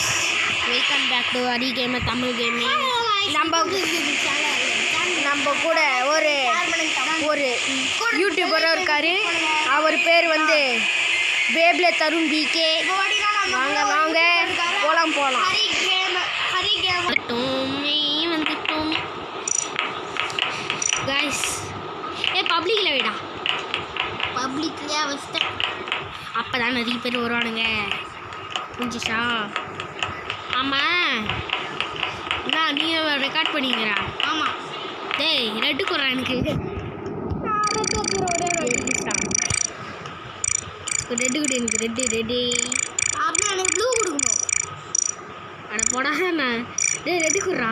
guys, welcome back to Ari Gamer Tamil Gaming. நம்ம கூட ஒரு யூடியூபர் இருக்காரு. அவர் பேர் வந்து பேப்ல தருண் பிகே. வாங்க போலாம் வந்துட்டோம் guys. பப்ளிக்ல வைடா. பப்ளிக்லயே வச்சிட்டேன். அப்பதான் நிறைய பேர் வருவானுங்க. புரிஞ்சுச்சா? ஆமாம், நான் நீ ரெக்கார்ட் பண்ணிக்கிறா? ஆமாம். டேய் ரெட்டு குறா எனக்கு ரெட்டு கொடு, எனக்கு ரெட்டு அப்படின்னா எனக்கு ப்ளூ கொடுக்கணும். அட போடா நான். டேய் ரெட்டு குறா.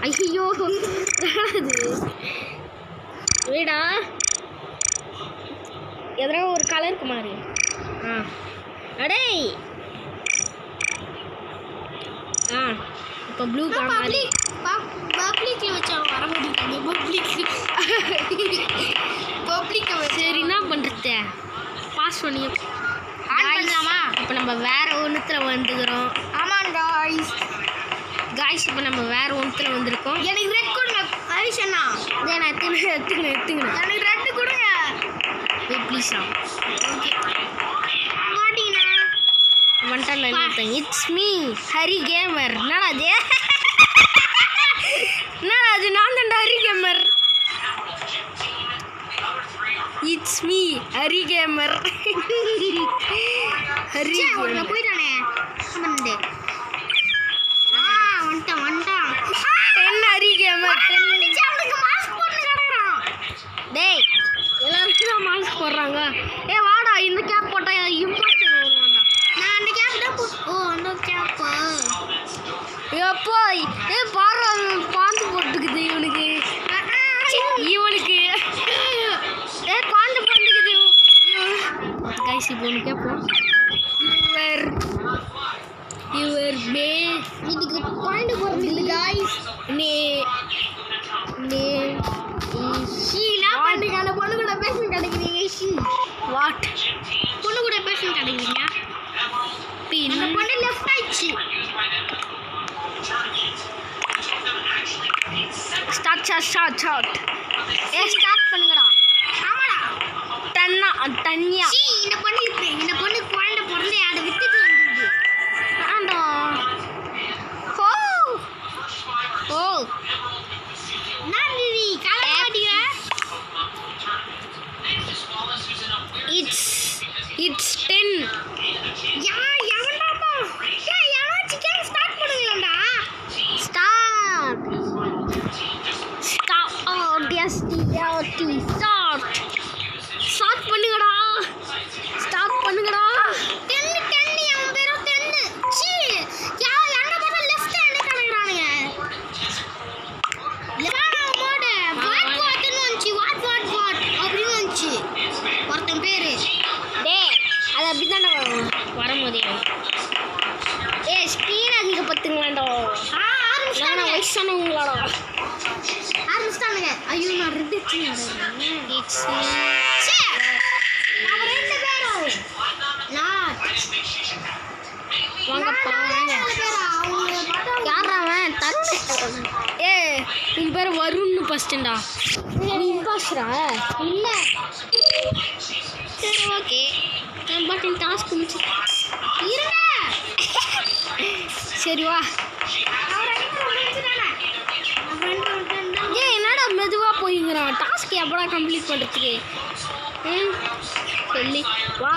ஐயோ அது வீடா எதனா ஒரு கலருக்கு மாறு. அடே இப்போ ப்ளூ காமாரி பப்ளிக்கில் வச்சா வர முடியாது. பப்ளிக்கை சரி என்ன பண்ணுறது, பாஸ் பண்ணி பண்ணலாமா? இப்போ நம்ம வேறு ஒன்றுத்தில் வந்துக்கிறோம். ஆமாம் காய்ஸ், இப்போ நம்ம வேறு ஒன்றுத்தில் வந்திருக்கோம். எனக்கு ரெட் கொடுங்க ஹரிஷண்ணா. இதே நான் எடுத்துக்கணும் எனக்கு ரெட்டு கொடுங்க ப்ளீஸா. ஓகே வந்துட்டேன். It's me Hari gamer. என்னடா அது நான் தான் Hari gamer. It's me Hari gamer. Hari போயிட்டானே வந்துட்டான் 10 ஹரி கேமர். டேய் எல்லாரும் மாஸ்க் போடுறாங்க. வாடா இந்த கேப் போட்டா இம்பார்ட்டன் வருவான்டா. நான் அந்த கேப் தான் அந்த கேப் எப்போ பாரு பாந்து போட்டுக்குது இவனுக்கு பாந்து போட்டுக்குது கைஸ். இப்போ ஒன்று கேட்போம். இவர் இதுக்கு பாயிண்ட் போடுறது இல்லை கைஸ். அந்த பொண்ணு கூட பேஷன் கிடைக்கிறீங்க. வாட் பொண்ணு கூட பேஷன் கிடைக்கிறீங்க? அந்த பொண்ணு லெஃப்ட் ஆயிடுச்சு. ஸ்டார்ட் பண்ணுங்கடா. ஆமாடா தண்ணியா இந்த பொண்ணு குழந்தை பிறந்து அதை வித்துட்டு வந்துடுது. ஆண்டா ஓ நான் நீ காலமாடியா. It's 10. எவன்டாமா சிக்கன் ஸ்டார்ட் பண்ணுங்கடா. ஸ்டார்ட் பண்ணுங்கடா. 10 அவன் பேரும் 10. சீ யா என்ன பண்ண லெஃப்ட் ஹேண்ட் கணக்குறானுங்க. மோட வாட்னு வந்துச்சு. வாட் அப்படின்னு வந்துச்சு ஒருத்தன் பேரு. டேய் அது அப்படிதான் வரும்போதே ஸ்க்ரீன் அதிக பத்துங்களாண்டோ. ஆரம்பிச்சானுங்க வயசானவங்களாடா. ஆரம்பிச்சிட்டானுங்க. ஐயோ நான் ரெண்டு வாங்கப்பா யாராவன் தட்டு. உன் பேர் வரும்னு ஃபஸ்ட்டுண்டா. இம்பாஸ்டரா இல்லை? சரி ஓகே பட் என் டாஸ்க் முடிச்சு இருங்க. சரி வா. என்னடா மெதுவாக போய்ங்கிறான். டாஸ்க் எப்படா கம்ப்ளீட் பண்ணுறதுக்கு சொல்லி வா.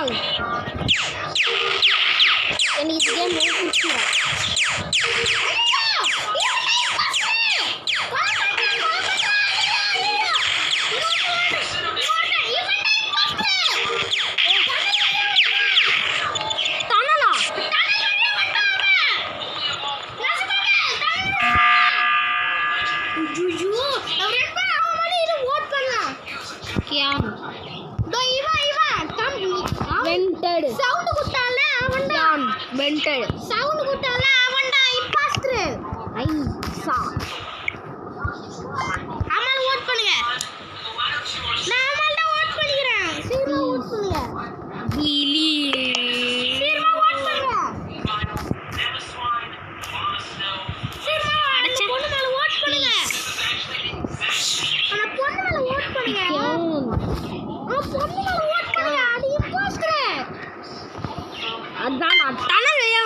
எனக்கு இது கேம் ரொம்ப பிடிச்சிடும். ஓட் பண்ணுங்க. நான் ஓட் பண்ணிக்கிறேன். சீக்கிரம் ஓட் பண்ணுங்க.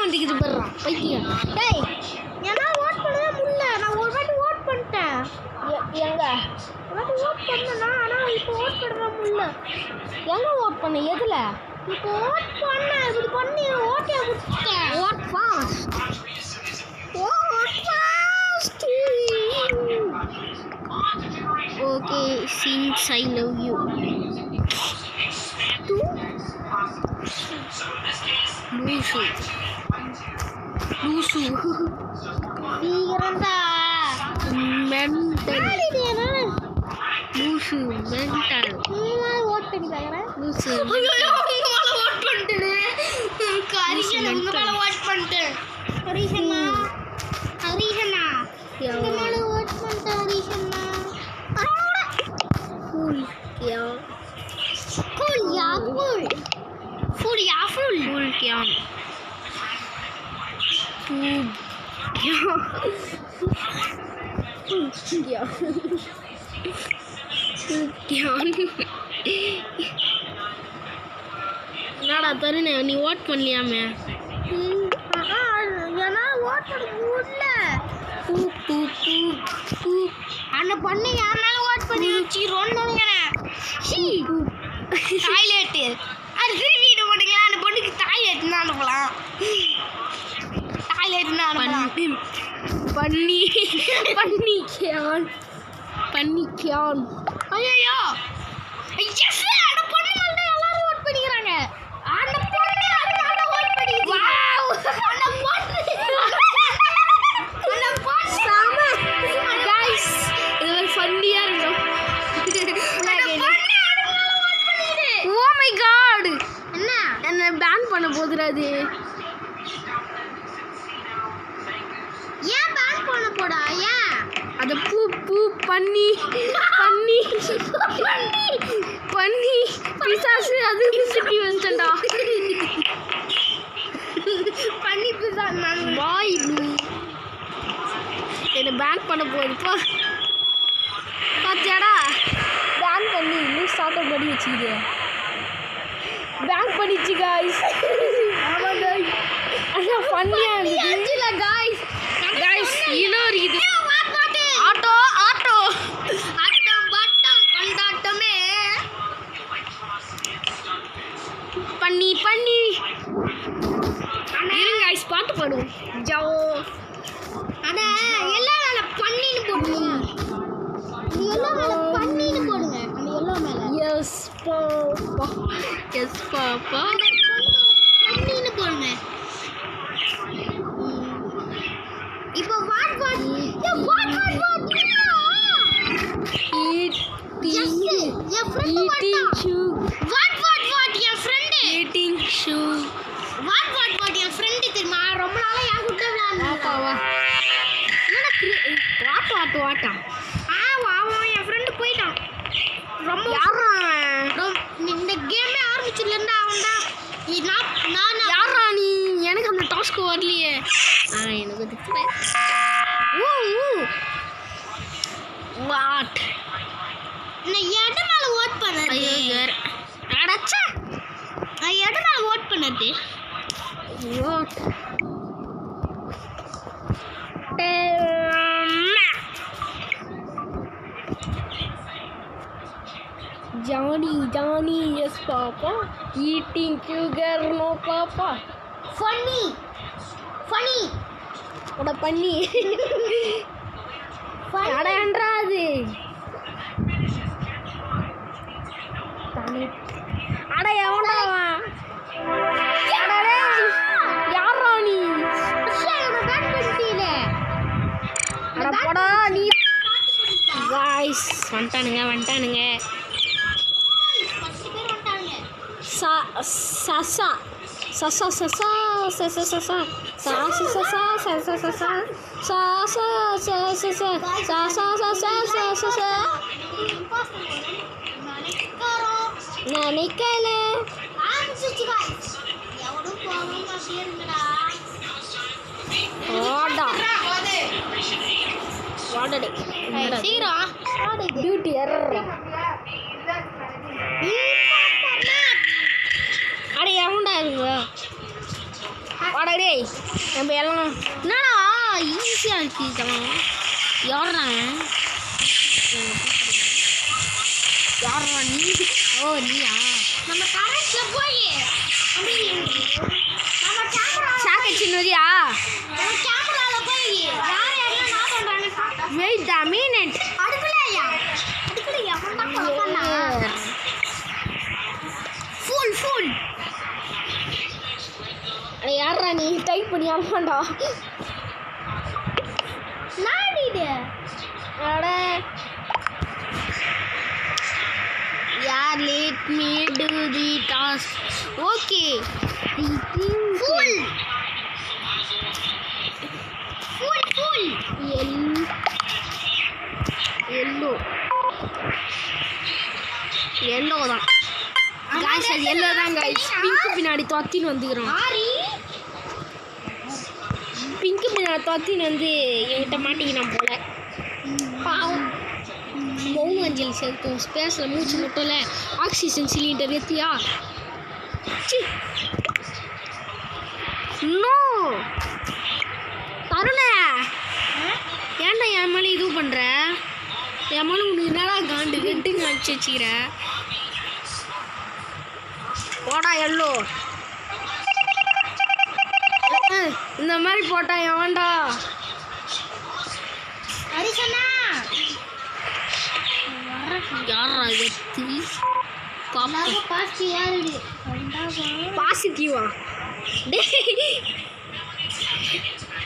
மாட்டேங்குது பர்றான் பைத்தியம். டேய் ஏன்னா ஓட் பண்ணவே முடியல. நான் ஒரு வாட்டி ஓட் பண்ணிட்டேன். எங்க ஒரு வாட்டி ஓட் பண்ணேன்னா ஆனால் இப்போ ஓட் பண்ண முடியல. எங்கே ஓட் பண்ண எதில் இப்போ ஓட் பண்ண இப்படி பண்ணி ஓட்டே கொடுத்துட்டேன். Vote fast okay since I love you லூசு லூசு சீக்கிரம்டா மென்டல் லூசு மென்டல் ஓட் பண்ணி பார்க்குறேன் லூசு ஓட் பண்ணிட்டேன் ஹரிஷனா உங்க மேல ஓட் பண்ணிட்டேன் ஹரிஷனா ஹரிஷனா உங்க மேல ஓட் பண்ணிட்டேன் ஹரிஷனா கூல் क्या கூல் या கூல் फुल या फुल फुल क्या क्या क्या என்னடா தருணே நீ ஓட் பண்ணலையாமே ஏன்னா ஓட் பண்ண முடியல அந்த பொண்ணு யாருனாலும் ஓட் பண்ணி வச்சு ரொண்டோங்க டாய்லெட்டு அது திரும்பிட்டு போட்டுங்களா அந்த பொண்ணுக்கு டாய்லெட்னு அனுப்பலாம் டாய்லெட்னு அனுப்பலாம் பண்ணிக்கான் ஐயோ எஸ் அந்த பொண்ணு மேல எல்லாரும் ஓட் பண்ணிக்கிறாங்க அந்த பொண்ணு அதனால ஓட் பண்ணிடுச்சு வாவ் அந்த பொண்ணு சாம गाइस இது ஒரு ஃபன்னியா இருக்கும் ஓ மை காட் என்ன பேன் பண்ண போகுது ஏன் பேன் பண்ண போடா ஏன் அத பூ பூ பண்ணி பண்ணி பண்ணி பிசாசு அது சுத்தி வந்துடா பண்ணி பிசாசு நான் வாய் என்ன பேன் பண்ண போகுதுப்பா பாத்தியாடா பேன் பண்ணி இன்னும் ஸ்டார்ட் அப் பண்ணி வச்சுக்கிது பேன் பண்ணிச்சு गाइस ஆமா गाइस அண்ணா ஃபன்னியா இருந்துச்சு गाइस गाइस இன்னொரு இது ஆட்டோ ஆட்டோ ஆட்டோ பட்டம் கொண்டாட்டமே பண்ணி பண்ணி இருங்க गाइस பாட்டு பாடுவோம் ஜாओ அட எல்லாம் மேல பண்ணின்னு போடுங்க நீ எல்லாம் மேல பண்ணின்னு போடுங்க அந்த எல்லாம் மேல எஸ் பாப்பா எஸ் பாப்பா பண்ணின்னு போடுங்க இப்போ what what N friend eating shoe what N friend eating shoe what N friend தெரியுமா ரொம்ப நாளா என் கூட விளையாடுறான் வாட்டா அவன் என் ஃப்ரெண்டு போயிட்டான் ரொம்ப யாரா இந்த கேமே ஆரம்பிச்சதுலேருந்து அவன் தான் யாரா நீ எனக்கு அந்த டாஸ்க்கு வரலையே எனக்கு அதுக்கு வாட் நான் எடு மேல ஓட் பண்ணது அடச்சா நான் எடு மேல ஓட் பண்ணது what Johnny, yes, Papa. Eating sugar, no, Papa. Funny. What a funny. Ada andradhu. Ada yavanda va. Ada re. Yarra nee. Ashana back பண்ணிட்டீல. அட போடா நீ. Guys, வந்துட்டானுங்க. Beauty error. அட எவன்டா இருக்கு வாடா டேய் நம்ம எல்லாம் என்னடா ஈஸியாக இருக்கு இதெல்லாம் யாரா நீ ஓ நீயா நம்ம கரண்ட்ல போய் நம்ம கேமரா சாக்கெட் சின்னதியா நம்ம கேமரால போய் யார் யாரெல்லாம் நான் பண்றாங்க வெயிட் a minute அடுக்கலையா பண்ணா ஃபுல் யாரா நீ டைப் பண்ணி ஆமாண்டா நாடிடு அட யார் let me do the task okay full yellow தான் guys அது yellow தான் guys pink பின்னாடி தொத்தின்னு வந்துறோம் pink பின்னாடி தொத்தின்னு வந்து என்கிட்ட மாட்டிக்கினான் போல பாவம் மௌன அஞ்சலி செலுத்தும் ஸ்பேஸில் மூச்சு முட்டல ஆக்சிஜன் சிலிண்டர் ஏற்றியா நோ தருண ஏன்டா என் மேலே இது பண்ணுற என் மேலே உனக்கு என்னடா காண்டு கட்டுங்க அடிச்சு வச்சுக்கிற போடா எல்லோ இந்த மாதிரி போட்டா எவன்டா ஹரிசனா யாரா எத்தி பாசிட்டிவா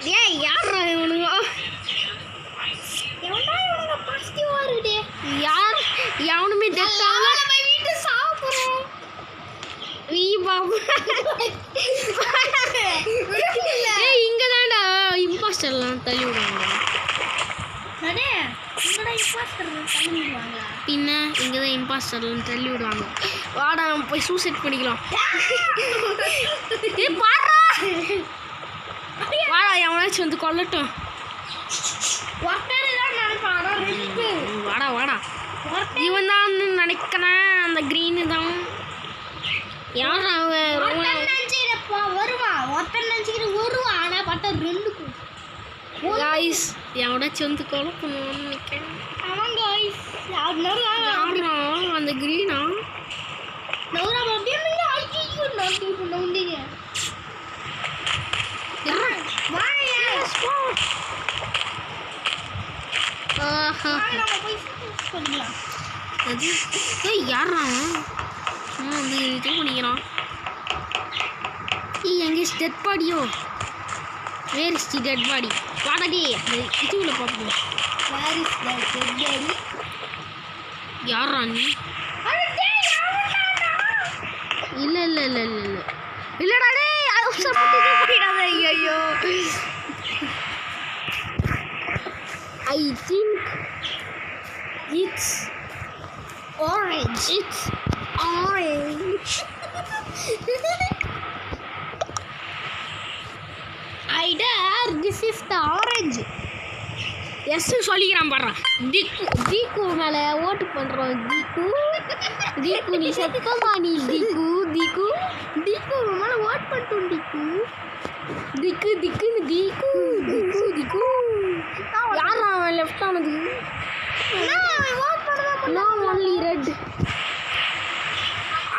டேய் யாரா இவனுங்க யார் எவனுமே தெத்தால வீட்டு சாப்பிடுறோம் நீ பாபு ஏய் இங்க தான்டா இம்பாஸ்டர்லாம் தள்ளி விடுவாங்க பின்ன இங்கே தான் இம்பாஸ்டர்லாம் தள்ளி விடுவாங்க வாடா நம்ம போய் சூசைட் பண்ணிக்கலாம் வாடா எவனாச்சும் வந்து கொல்லட்டும் வாடா இவன் தான் நினைக்கிறேன் அந்த க்ரீனு தான் யார் வருவான் ஆனால் பார்த்தா ரெண்டு गाइस யாவடாச்சும் வந்து கொலை பண்ணுவான்னு நினைக்கிறேன் ஆமாம் गाइस யாருனா அந்த கிரீனா நௌரா அப்படியே ஐயோ நோண்டிங்க வாயா ஸ்பாட் ஆஹா நம்ம போய் பண்ணலாம் அது ஏய் யாரா வந்து இது பண்ணிக்கிறான் ஏய் எங்கே dead பாடியோ Where is the dead body? What are they? It's all about me. Where is the dead body? Yaar Rani? Illa. Illa Rani! I was I think it's orange. It's orange. This is the orange. Yes, சொல்லிக்கிறான் பாரு. தீக்கு மேல ஓட்டு பண்றோம். தீக்கு நீ சத்தமா நீ தீக்கு மேல ஓட் பண்ணிட்டோம் தீக்கு யாரா அவன் லெஃப்ட் ஆனது no only red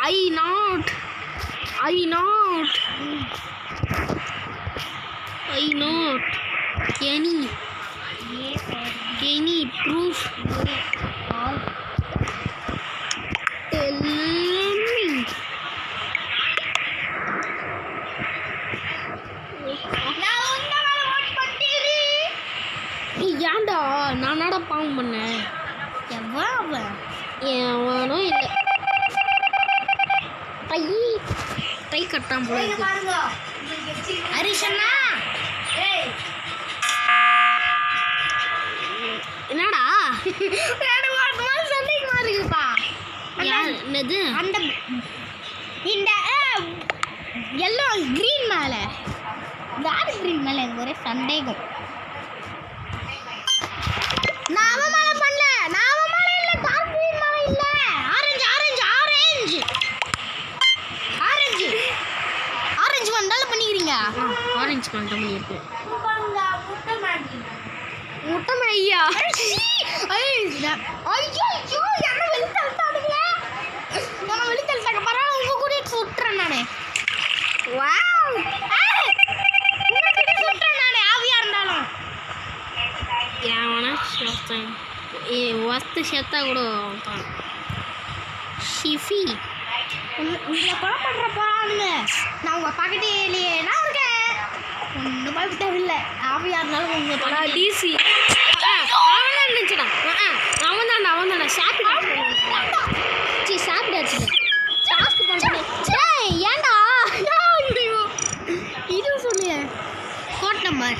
I not any proof tell me ஏன்டா நானடா பாவம் பண்ணேன் எவனோ இல்லை டை கட்டான் போல ஹரிஷண்ணா என்னடா சந்தேகமா இருக்குப்பா என்னது அந்த இந்த எல்லோ கிரீன் மேல டார்க் கிரீன் மேல எனக்கு ஒரே சந்தேகம் நான் அவன் மேல பண்ணல இல்ல டார்க் கிரீன் மேல இல்ல ஆரஞ்சு வந்தாலும் பண்ணிக்கிறீங்க ஆரஞ்சு கலர் மாதிரி இருக்கும். முட்டை மேகியா? ஐயோ யாரும் வெளி தள்ளிட்டானுங்க. நான் வெளி தள்ளிட்டாங்க. பரவாயில்ல, உங்க கூட சுட்டுறேன் நானே. வாவ், உங்க கூட சுட்டுறேன் நானே, ஆவியா இருந்தாலும். ஏவனா செத்தேன். ஒஸ்து செத்தா கூட ஷிஃபி உங்களை கொலை பண்ணுற போகிறான்னு நான் உங்கள் பக்கத்து இல்லையே நான் இருக்கேன். ஒன்றும் பயப்பட தேவையில்லை. ஆவியாக இருந்தாலும் உங்கள் டிசி அவன் தான் நினச்சிட்டான். அவன் தானே சாப்பிட வச்சுட்டேன். டாஸ்க் பண்ணுறேன். ஏண்டா இது சொல்லு கோட் நம்பர்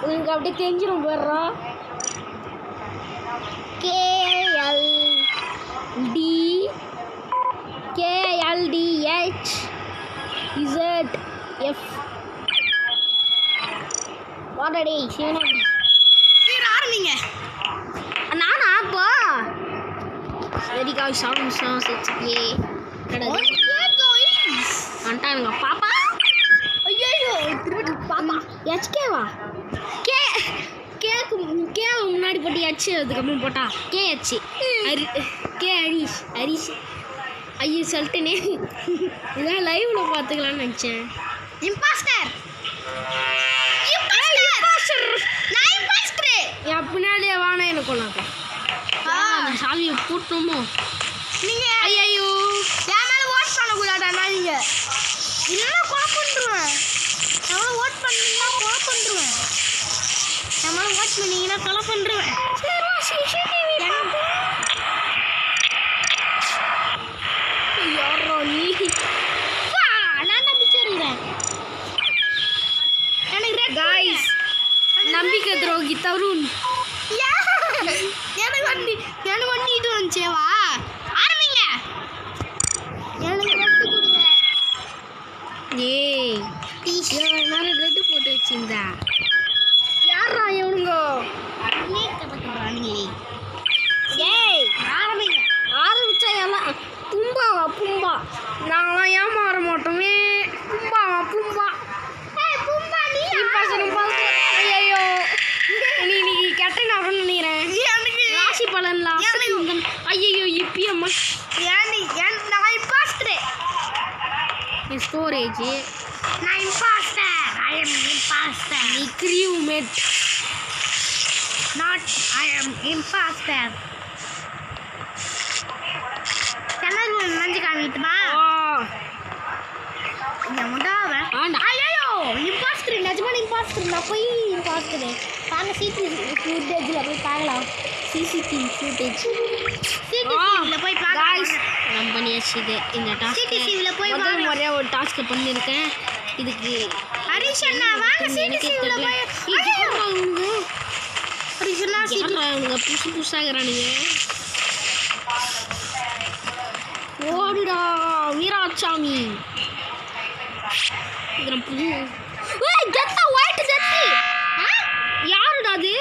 உங்களுக்கு அப்படியே தெரிஞ்சிடும். போடுறோம் KLDHZF வாடடே சிவனாடி சீர் ஆரம்பிங்க. நானா அப்போ சரி காய் சாப்பிடும் செச்சுக்கே வந்துட்டானுங்க. பாப்பா ஐயோ பாப்பா HKவா? கேக்கு முன்னாடி போட்டு ஹச் அதுக்கப்புறம் போட்டா KH ஹரிஷ் ஐயோ சொல்லிட்டேனே. இதான் லைவ்ல பார்த்துக்கலான்னு நினச்சேன். இம்பாஸ்டர் என் பின்னாடியே வானே எனக்கு கொள்ளாங்க. சாமியை கூட்டணுமோ நீங்கள்? ஐயோ என் மேலே ஓட் பண்ணக்கூடாதா? நீங்கள் இல்லைன்னா கொலை பண்ணுருவேன். எவ்வளோ ஓட் பண்ணீங்கன்னா கொலை பண்ணுருவேன். என் மேலே ஓட் பண்ணீங்கன்னா கொலை பண்ணுருவேன். யாரோ நீ? நான் நம்பிச்சு வருகிறேன். எனக்கு காய்ஸ் நம்பிக்கை துரோகி தருண் எனக்கு வண்டி இது வந்துச்சேவா? ஆரம்பிங்க. எனக்கு ரெட்டு கொடுங்க. ஏய் நான் ரெட்டு போட்டு வச்சிருந்தா யாரா இவனுங்கோ? ஏய் ஆரம்பிங்க. ஆரம்பிச்சா எல்லாம் பும்பா நாங்களாம் ஏமாற மாட்டோமே. பும்பா ஐயோ நீ கெட்ட நான் நினைக்கிறேன். ராசி பலன்லாம் ஐயோ இப்பியம்மா நான் இம்பாஸ்டர். ஸ்டோரேஜ் நான் இம்பாஸ்டர். I am impostor. நீ கிரீவ்மேட் நாட் ஐ எம் இம்பாஸ்டர். நஞ்சு காமிட்டுமா? ஐயோ இம்பாஸ்டர் நிஜமான இம்பாஸ்டர். நான் போய் இம்பாஸ்டர் பாருங்க. சிசிடிவி ஃபுட்டேஜில் போய் பார்க்கலாம். சிசிடிவி ஃபுட்டேஜ் போய் பார்க்கலாம். நான் பண்ணியாச்சு. இது இந்த டாஸ்க் சிசிடிவியில் போய் முதல் முறையாக ஒரு டாஸ்க்கை பண்ணியிருக்கேன். இதுக்கு ஹரிஷ் அண்ணா வாங்க சிசிடிவியில் போய் ஹரிஷ் அண்ணா அவங்க புதுசாகிறானுங்க. ஓடுடா வீராசாமி. புது ஜெத்தா ஒயிட் ஜெத்தி யாருடா அது?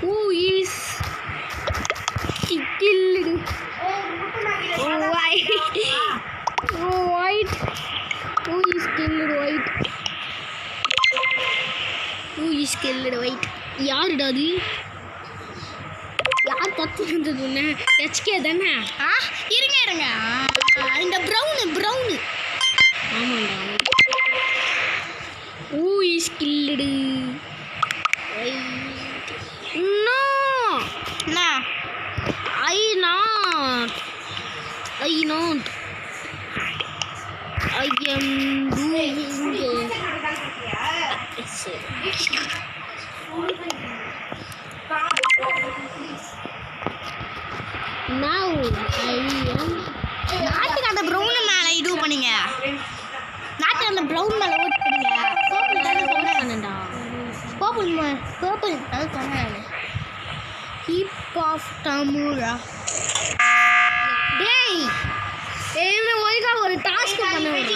Who is killing white who is killing white யாருடா அது? யார் பத்து வந்தது ஒன்று? HK தானே? இருங்க இந்த ப்ரௌனு ஆமாண்டா. Who is killed. No I not I am doing now I am நாட்டுக்கு அந்த ப்ரௌன் மேலே இது பண்ணுங்க. நாட்டுக்கு அந்த ப்ரௌன் மேலே ஓட் பண்ணுங்க. பர்பிள் தானே சொன்னேன்டா. பர்பிள் அது சொன்னேன். ஹிப் ஆஃப் டமுரா டேய் ஏமே ஒழுங்கா ஒரு டாஸ்க் பண்ணுங்க.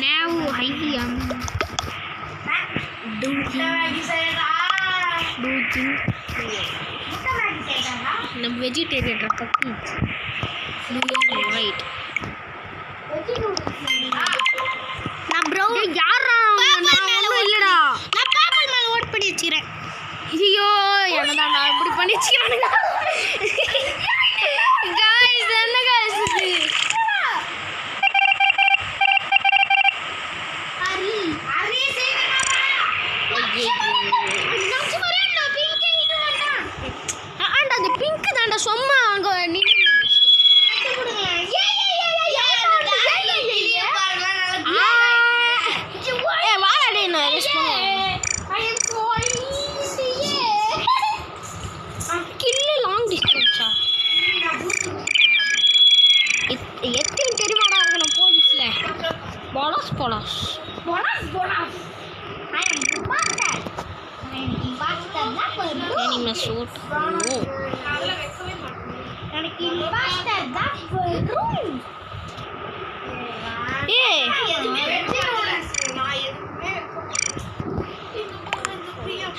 now I am doing நம்ம வெஜிடேரியன் பத்தி ரைட் நான் ப்ரோ யாரா நான் இல்லடா நான் பேப்பர் மேல ஓட் பண்ணி வச்சிரேன் ஐயோ என்னடா நான் இப்படி பண்ணி வச்சிரானுங்க गाइस என்ன गाइस இது அரி நான் சும்மா பிங்க் இது வேண்டாம் ஆண்டா அந்த பிங்க் தான்டா சும்மா அங்க நின்னு எத்தனை தெரியுமாடா இருக்கணும் போலீஸ்ல போலாஸ் போலாஸ் போலாஸ் போலாஸ் ஐ அம் இம்பாஸ்டர் தான் போறோம் எனிமே ஷூட் அதல வெக்கவே மாட்டேன் எனக்கு இம்பாஸ்டர் தான் போறோம் ஏய் எதுமே வெச்சிரோட நான் எதுமே இந்த போற இந்த பிரியா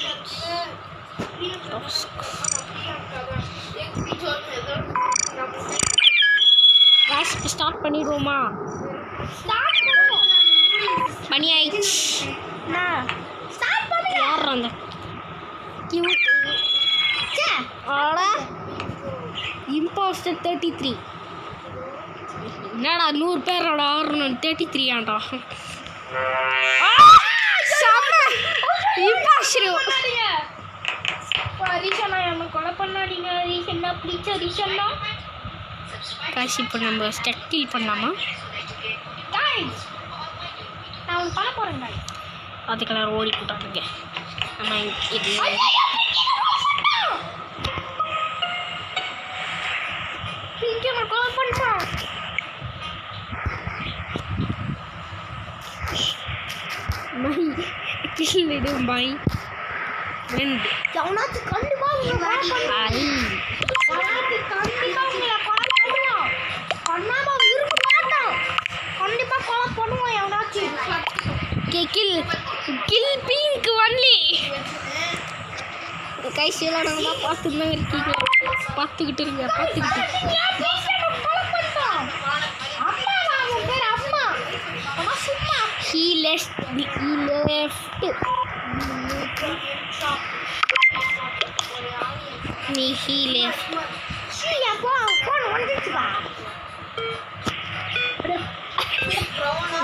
गाइस स्टार्ट பண்ணிடுவோமா ஸ்டார்ட் பண்ணுவோம் மணி ஆயிடுச்சு நான் ஸ்டார்ட் பண்ணு யார் அந்த கியூட் சே ஆடா இம்போஸ்டர் 33 என்னடா 100 பேரோட ஆறணும் 33 ஆண்டா சாம இம்போஸ்டர் ரீசனா என்ன கொலை பண்ணாதீங்க ரீசனா ப்ளீஸ் ரீசனா காசி இப்போ நம்ம ஸ்டக் கில் பண்ணலாமா गाइस நான் பண்ண போறேன் गाइस அதுக்கெல்லாம் ஓடி போட்டானுங்க நம்ம இது இங்க நான் கொலை பண்ணிட்டேன் மை கில் இடு மை வெண்ட் ஜவுனாத்து கண்டிப்பா உங்க ஐ ஜவுனாத்து கண்டிப்பா உங்க பண்ணாம இருக்க மாட்டோம் கண்டிப்பா கொலை பண்ணுவோம் எவனாச்சும் kill kill pink only guys எல்லாம் பார்த்துட்டு இருக்கீங்க பார்த்துக்கிட்டு இருங்க பார்த்துக்கிட்டு he left he left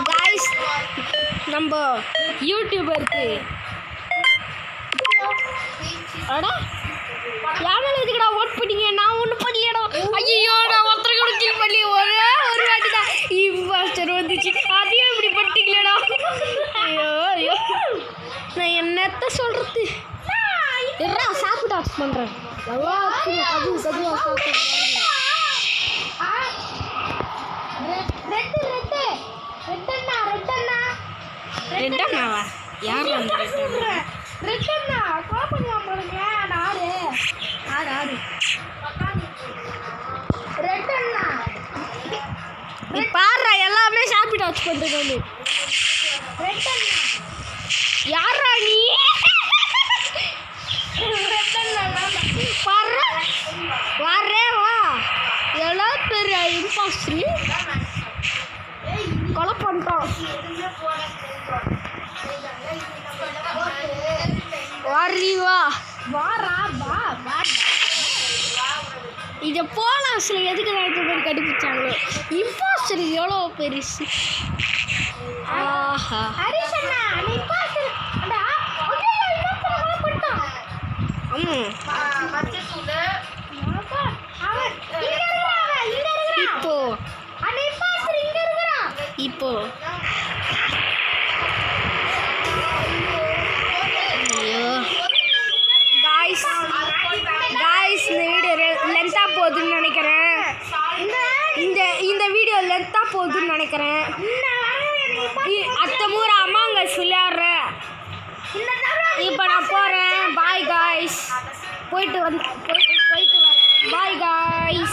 guys நம்ம யூடியூபருக்கு அட யாரோ இதுக்குடா ஓட் பண்ணீங்க நான் ஒண்ணு பண்ணலடா ஐயோ நான் ஒருத்தர் கூட கில் பண்ணி ஒரு வாட்டி தான் இம்பாஸ்டர் வந்துச்சு அதே இப்படி பண்ணிட்டீங்களேடா ஐயோ ஐயோ நான் என்னத்த சொல்றது எறா சாப்பிட்டு ஆஃப் பண்றேன் அது சாப்பிட்டு ரெட்டண்ணாவா யார் அந்த ரெட்டண்ணா கோபம் பண்ணுங்க நாரு ஆறு ரெட்டண்ணா நீ பாரு எல்லாமே சாப்பிட்டு வாட்ச் பண்றது ரெட்டண்ணா யாரா நீ ரெட்டண்ணா பாரு வரே வா எவ்வளோ பெரிய இம்பாஸ்டர் கொலை பண்ணிட்டோம் வாரிவா வாரா வா வா இதை போலாஸ்ல எதுக்கு நிறைய பேர் கண்டுபிடிச்சாங்களோ இம்பாஸ்டர் எவ்வளோ பெருசு ஆஹா ஹரிசண்ணா இம்பாஸ்டர் அடா ஐயோ இம்பாஸ்டர் கொலை பண்ணிட்டோம் மச்சசுல அவன் இங்க இருக்கறான் இப்போ அட இம்பாஸ்டர் இங்க இருக்கறான் இப்போ போகுதுன்னு நினைக்கிறேன் இந்த வீடியோ லென்த்தா போகுதுன்னு நினைக்கிறேன் அத்தை மூற அம்மாங்கஸ் விளையாடுறேன் இப்போ நான் போகிறேன் பாய் காய்ஸ் போயிட்டு வரேன் பாய் காய்ஸ்